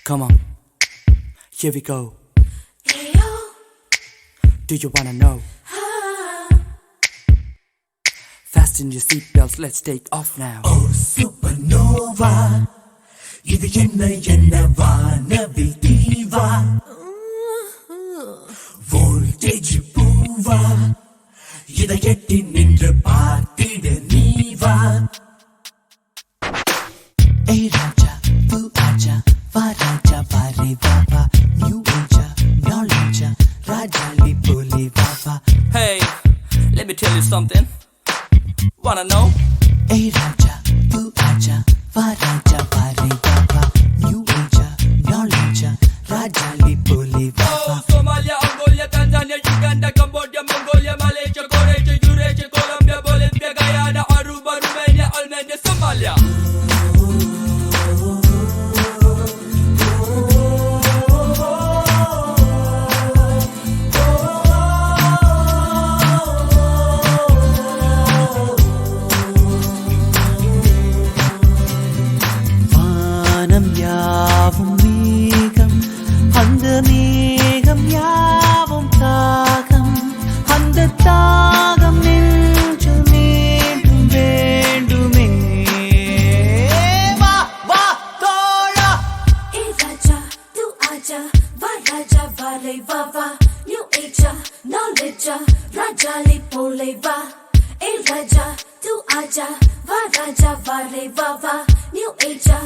Come on, here we go. Do you wanna know? Fasten your seatbelts, let's take off now. Oh supernova, இது என்ன வானவில் தீவா, voltage பூவா, இதை எட்டி நின்று பார்த்திட நீவா. ஏய் ராஜா பூ ஆஜா வா ராஜா வாரே வா வா, நியூ ஏஜா நாலேஜா ராஜாலி போலே வா வா. Hey, let me tell you something. Wanna know? ஏய் ராஜா பூ ஆஜா வா ராஜா வாரே வா வா, நியூ ஏஜா நாலேஜா ராஜாலி போலே வா வா. Somalia, Angola, Tanzania, Uganda, Cambodia, Mongolia, Malaysia, Croatia, Eurasia, Colombia, Bolivia, Guyana, Aruba, Romania, Armenia, Somalia. வானம் யாவும் மேகம், அந்த மேகம் யாவும் தாகம், அந்த தாகம் நெஞ்சில் மீண்டும் வேண்டுமே. வா வா தோழா. Hey Raja, tu aja, va Raja vale va va, new age, knowledge, Raja le pole va. Hey Raja, tu aja, va Raja vale va va, new age.